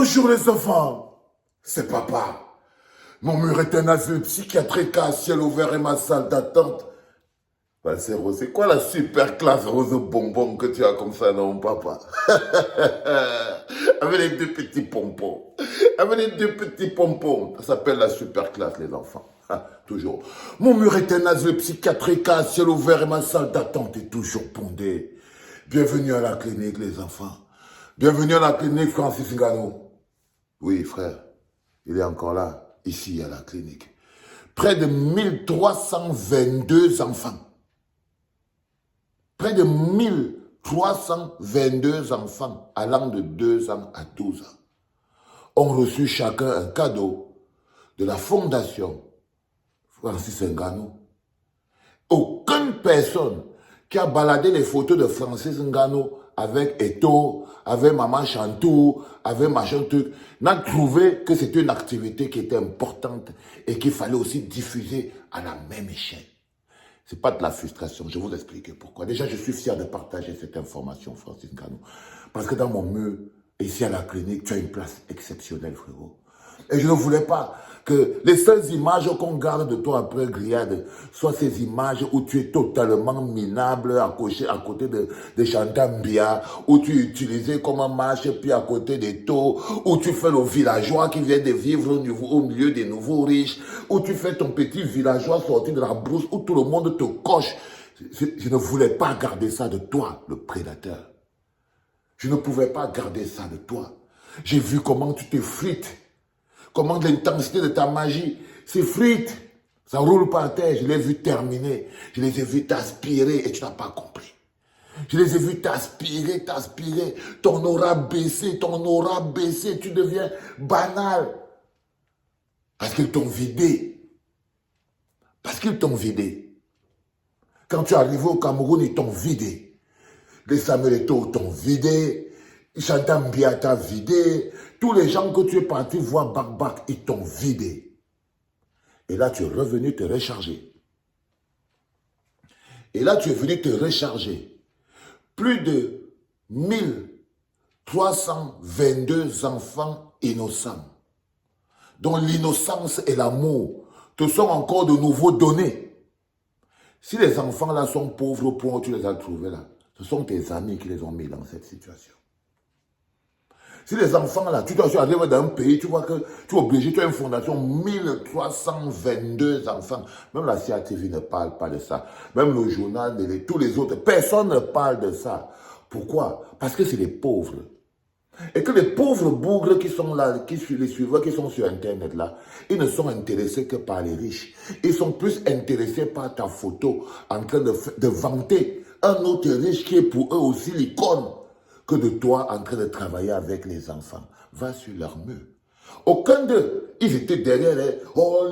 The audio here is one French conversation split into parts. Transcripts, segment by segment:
Bonjour les enfants, c'est papa. Mon mur est un asile psychiatrique à ciel ouvert et ma salle d'attente. Ben, c'est quoi la super classe rose bonbon que tu as comme ça, non, papa? Avec les deux petits pompons. Avec les deux petits pompons. Ça s'appelle la super classe, les enfants. Toujours. Mon mur est un asile psychiatrique à ciel ouvert et ma salle d'attente est toujours bondée. Bienvenue à la clinique, les enfants. Bienvenue à la clinique Francis Ngannou. Oui, frère, il est encore là, ici à la clinique. Près de 1322 enfants. Près de 1322 enfants allant de 2 ans à 12 ans ont reçu chacun un cadeau de la fondation Francis Ngannou. Aucune personne qui a baladé les photos de Francis Ngannou avec Eto, avec Maman Chantou, avec machin truc, n'a trouvé que c'était une activité qui était importante et qu'il fallait aussi diffuser à la même échelle. Ce n'est pas de la frustration, je vais vous expliquer pourquoi. Déjà, je suis fier de partager cette information, Francis Ngannou. Parce que dans mon mur, ici à la clinique, tu as une place exceptionnelle, frérot. Et je ne voulais pas que les seules images qu'on garde de toi après grillade soient ces images où tu es totalement minable à côté de Chantal Mbia, où tu es utilisé comme un marche puis à côté des taux, où tu fais le villageois qui vient de vivre au milieu des nouveaux riches, où tu fais ton petit villageois sorti de la brousse, où tout le monde te coche. Je ne voulais pas garder ça de toi, le prédateur. Je ne pouvais pas garder ça de toi. J'ai vu comment tu te frites. Comment l'intensité de ta magie s'effrite. Ça roule par terre. Je l'ai vu terminer. Je les ai vus t'aspirer et tu n'as pas compris. Je les ai vus t'aspirer. Ton aura baissé. Tu deviens banal. Parce qu'ils t'ont vidé. Quand tu es arrivé au Cameroun, ils t'ont vidé. Les Samuel Eto'o t'ont vidé. Chantal Mbia t'a vidé. Tous les gens que tu es parti voir Bak, ils t'ont vidé. Et là, tu es revenu te recharger. Plus de 1322 enfants innocents, dont l'innocence et l'amour te sont encore de nouveau donnés. Si les enfants là sont pauvres au point où tu les as trouvés là, ce sont tes amis qui les ont mis dans cette situation. Si les enfants là, tu dois arriver dans un pays, tu vois que tu es obligé, tu as une fondation, 1322 enfants. Même la CATV ne parle pas de ça. Même le journal, tous les autres, personne ne parle de ça. Pourquoi? Parce que c'est les pauvres. Et que les pauvres bougres qui sont là, les suiveurs qui sont sur Internet là, ils ne sont intéressés que par les riches. Ils sont plus intéressés par ta photo en train de vanter un autre riche qui est pour eux aussi l'icône que de toi en train de travailler avec les enfants. Va sur leur mur. Aucun d'eux, ils étaient derrière, oh,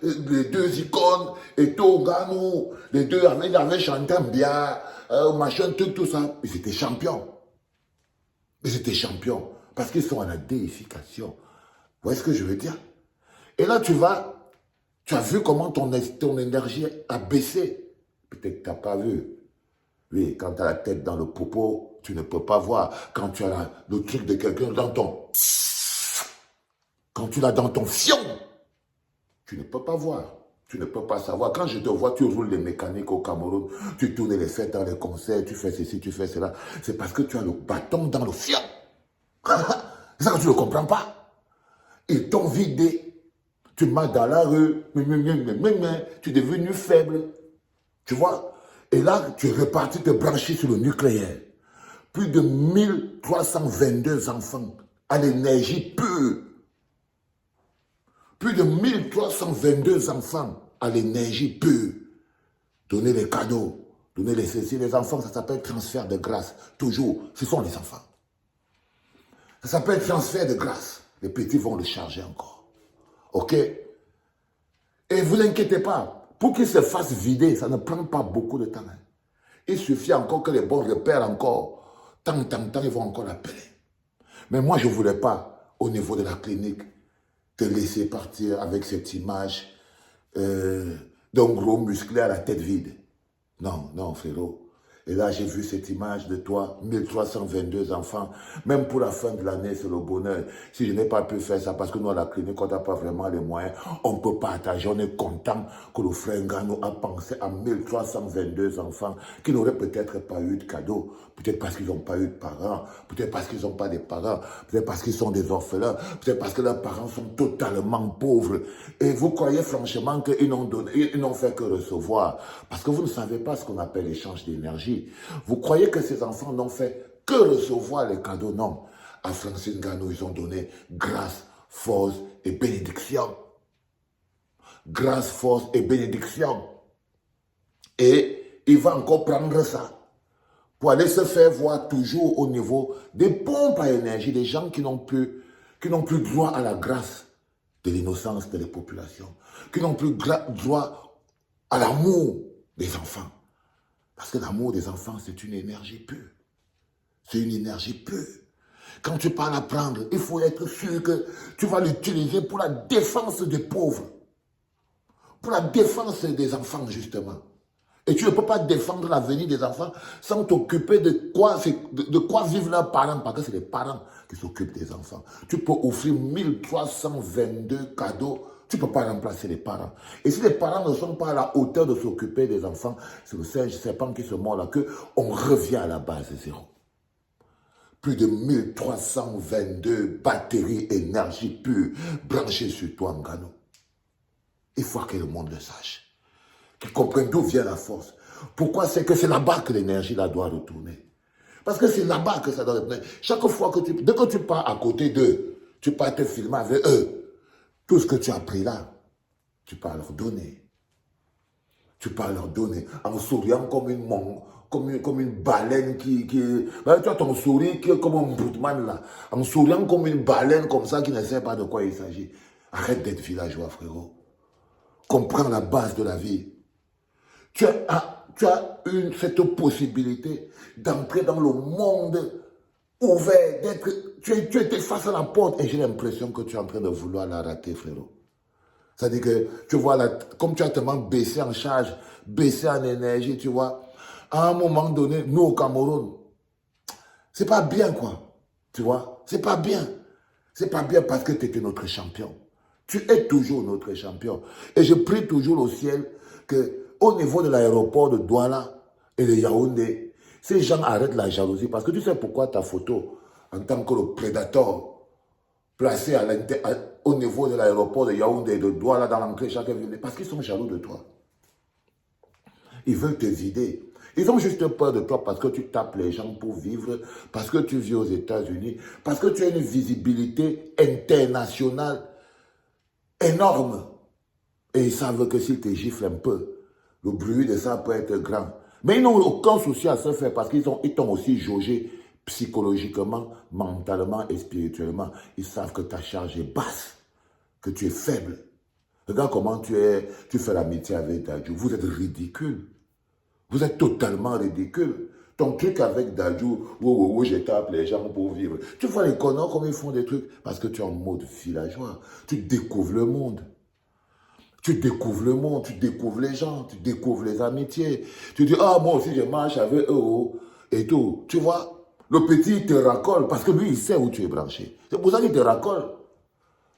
les deux icônes, Eto Ngannou, les deux avec Chantal Mbia, machin, tout ça. Ils étaient champions. Parce qu'ils sont à la déification. Vous voyez ce que je veux dire? Et là, tu as vu comment ton énergie a baissé. Peut-être que tu n'as pas vu. Oui, quand tu as la tête dans le popo, tu ne peux pas voir. Quand tu as le truc de quelqu'un dans ton... Quand tu l'as dans ton fion, tu ne peux pas voir. Tu ne peux pas savoir. Quand je te vois, tu roules les mécaniques au Cameroun, tu tournes les fêtes dans les concerts, tu fais ceci, tu fais cela. C'est parce que tu as le bâton dans le fion. C'est ça que tu ne comprends pas. Ils t'ont vidé. Tu marches dans la rue, tu es devenu faible. Tu vois? Et là, tu es reparti te brancher sur le nucléaire. Plus de 1322 enfants à l'énergie pure. Plus de 1322 enfants à l'énergie pure. Donner les cadeaux, donner les ceci. Les enfants, ça s'appelle transfert de grâce. Toujours, ce sont les enfants. Ça s'appelle transfert de grâce. Les petits vont le charger encore. OK? Et vous inquiétez pas. Pour qu'il se fasse vider, ça ne prend pas beaucoup de temps. Il suffit encore que les bons repèrent encore. Tant, ils vont encore l'appeler. Mais moi, je ne voulais pas, au niveau de la clinique, te laisser partir avec cette image d'un gros musclé à la tête vide. Non, frérot. Et là, j'ai vu cette image de toi, 1322 enfants. Même pour la fin de l'année, c'est le bonheur. Si je n'ai pas pu faire ça, parce que nous, à la clinique, on n'a pas vraiment les moyens, on ne peut pas partager. On est content que le frère Ngano a pensé à 1322 enfants qui n'auraient peut-être pas eu de cadeau. Peut-être parce qu'ils n'ont pas eu de parents. Peut-être parce qu'ils n'ont pas de parents. Peut-être parce qu'ils sont des orphelins. Peut-être parce que leurs parents sont totalement pauvres. Et vous croyez franchement qu'ils n'ont fait que recevoir. Parce que vous ne savez pas ce qu'on appelle l'échange d'énergie. Vous croyez que ces enfants n'ont fait que recevoir les cadeaux? Non. À Francine Ngano, ils ont donné grâce, force et bénédiction. Grâce, force et bénédiction. Et il va encore prendre ça pour aller se faire voir toujours au niveau des pompes à énergie, des gens qui n'ont plus droit à la grâce de l'innocence de la population, qui n'ont plus droit à l'amour des enfants. Parce que l'amour des enfants, c'est une énergie pure. C'est une énergie pure. Quand tu parles à prendre, il faut être sûr que tu vas l'utiliser pour la défense des pauvres. Pour la défense des enfants, justement. Et tu ne peux pas défendre l'avenir des enfants sans t'occuper de quoi vivent leurs parents. Parce que c'est les parents qui s'occupent des enfants. Tu peux offrir 1322 cadeaux. Tu ne peux pas remplacer les parents. Et si les parents ne sont pas à la hauteur de s'occuper des enfants, c'est le singe serpent qui se mord là qu'on revient à la base zéro. Plus de 1322 batteries énergie pure branchées sur toi, Ngano. Il faut que le monde le sache. Qu'ils comprennent d'où vient la force. Pourquoi? C'est que c'est là-bas que l'énergie là doit retourner. Parce que c'est là-bas que ça doit retourner. Chaque fois que dès que tu pars à côté d'eux, tu pars te filmer avec eux, tout ce que tu as pris là, tu pars leur donner. Tu pars leur donner en souriant comme une baleine qui tu as ton sourire qui est comme un broutman là. En souriant comme une baleine comme ça qui ne sait pas de quoi il s'agit. Arrête d'être villageois, frérot. Comprends la base de la vie. Tu as cette possibilité d'entrer dans le monde ouvert, tu étais face à la porte et j'ai l'impression que tu es en train de vouloir la rater, frérot. C'est-à-dire que, tu vois, comme tu as tellement baissé en charge, baissé en énergie, tu vois, à un moment donné, nous au Cameroun, c'est pas bien, quoi. Tu vois, c'est pas bien. C'est pas bien parce que tu étais notre champion. Tu es toujours notre champion. Et je prie toujours au ciel qu'au niveau de l'aéroport de Douala et de Yaoundé, ces gens arrêtent la jalousie. Parce que tu sais pourquoi ta photo, en tant que le prédateur, placé au niveau de l'aéroport de Yaoundé et de Douala dans l'entrée, chacun vient. Parce qu'ils sont jaloux de toi. Ils veulent te vider. Ils ont juste peur de toi parce que tu tapes les gens pour vivre, parce que tu vis aux États-Unis, parce que tu as une visibilité internationale énorme. Et ils savent que s'ils te giflent un peu, le bruit de ça peut être grand. Mais ils n'ont aucun souci à se faire parce qu'ils t'ont aussi jaugé psychologiquement, mentalement et spirituellement. Ils savent que ta charge est basse, que tu es faible. Regarde comment tu fais l'amitié avec Dadju. Vous êtes ridicule. Vous êtes totalement ridicule. Ton truc avec Dadju, où je tape les gens pour vivre. Tu vois les connards comme ils font des trucs parce que tu es en mode villageois. Tu découvres le monde. Tu découvres le monde, tu découvres les gens, tu découvres les amitiés. Tu dis, ah, moi aussi je marche avec eux et tout. Tu vois, le petit il te racole parce que lui il sait où tu es branché. C'est pour ça qu'il te racole.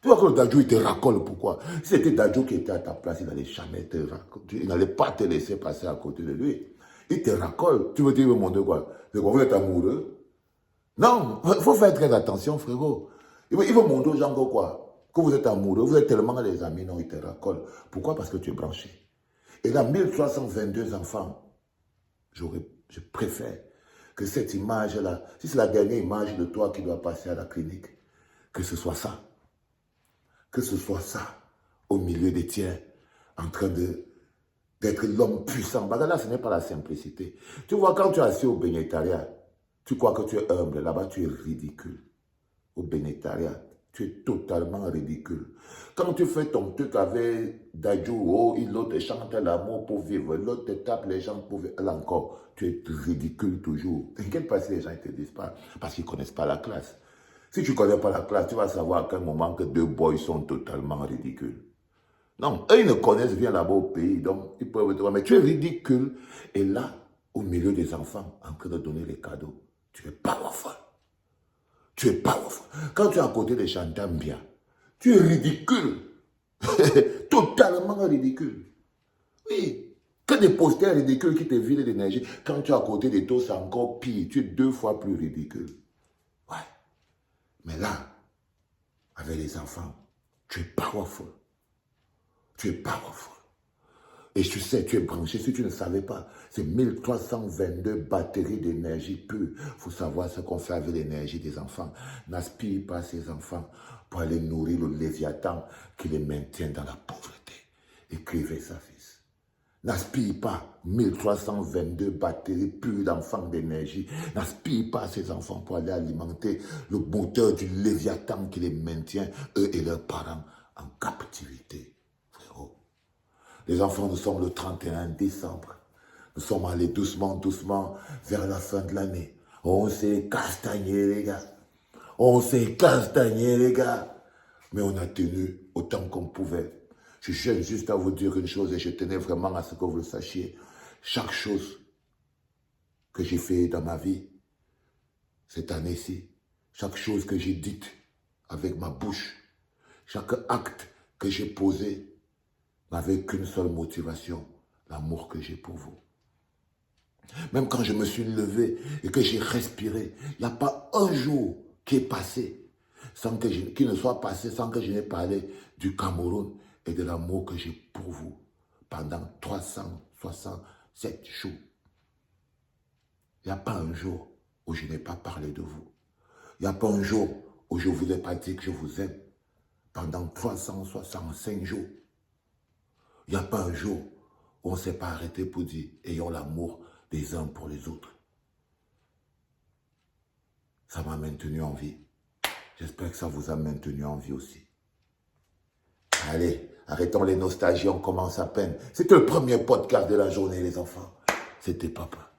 Tu vois que le Dadju il te racole, pourquoi? Si c'était Dadju qui était à ta place, il n'allait jamais te racoler. Il n'allait pas te laisser passer à côté de lui. Il te racole. Tu veux dire, il veut montrer quoi? C'est qu'on veut être amoureux? Non, il faut faire très attention, frérot. Il veut montrer aux gens que quoi? Que vous êtes amoureux, vous êtes tellement les amis, non, ils te racolent. Pourquoi? Parce que tu es branché. Et là, 1322 enfants, je préfère que cette image-là, si c'est la dernière image de toi qui doit passer à la clinique, que ce soit ça. Que ce soit ça, au milieu des tiens, en train d'être l'homme puissant. Parce que là, ce n'est pas la simplicité. Tu vois, quand tu es assis au bénétariat, tu crois que tu es humble. Là-bas, tu es ridicule. Au bénétariat, tu es totalement ridicule. Quand tu fais ton truc avec Dadju, oh, l'autre te chante l'amour pour vivre, l'autre te tape les gens pour vivre. Là encore, tu es ridicule toujours. T'inquiète pas si les gens ne te disent pas, parce qu'ils ne connaissent pas la classe. Si tu ne connais pas la classe, tu vas savoir à quel moment que deux boys sont totalement ridicules. Non, eux, ils ne connaissent bien là-bas au pays, donc ils peuvent te dire, mais tu es ridicule. Et là, au milieu des enfants en train de donner les cadeaux. Tu es powerful. Tu es powerful. Quand tu es à côté des chantants bien, tu es ridicule. Totalement ridicule. Oui. Que des posters ridicules qui te vident d'énergie. Quand tu es à côté de toi, c'est encore pire. Tu es 2 fois plus ridicule. Ouais. Mais là, avec les enfants, tu es powerful. Tu es powerful. Et tu sais, tu es branché, si tu ne savais pas, c'est 1322 batteries d'énergie pure. Il faut savoir ce qu'on fait avec l'énergie des enfants. N'aspire pas ces enfants pour aller nourrir le léviathan qui les maintient dans la pauvreté. Écrivez ça, fils. N'aspire pas 1322 batteries pures d'enfants d'énergie. N'aspire pas à ces enfants pour aller alimenter le moteur du léviathan qui les maintient, eux et leurs parents, en captivité. Frérot. Les enfants, nous sommes le 31 décembre. Nous sommes allés doucement, doucement vers la fin de l'année. On s'est castagné, les gars. On s'est castagné, les gars. Mais on a tenu autant qu'on pouvait. Je tiens juste à vous dire une chose et je tenais vraiment à ce que vous le sachiez. Chaque chose que j'ai fait dans ma vie, cette année-ci, chaque chose que j'ai dite avec ma bouche, chaque acte que j'ai posé, n'avait qu'une seule motivation, l'amour que j'ai pour vous. Même quand je me suis levé et que j'ai respiré, il n'y a pas un jour qui est passé, qui ne soit passé sans que je n'ai parlé du Cameroun et de l'amour que j'ai pour vous pendant 367 jours. Il n'y a pas un jour où je n'ai pas parlé de vous. Il n'y a pas un jour où je ne vous ai pas dit que je vous aime pendant 365 jours. Il n'y a pas un jour où on ne s'est pas arrêté pour dire « ayons l'amour les uns pour les autres ». Ça m'a maintenu en vie. J'espère que ça vous a maintenu en vie aussi. Allez, arrêtons les nostalgies, on commence à peine. C'était le premier podcast de la journée, les enfants. C'était papa.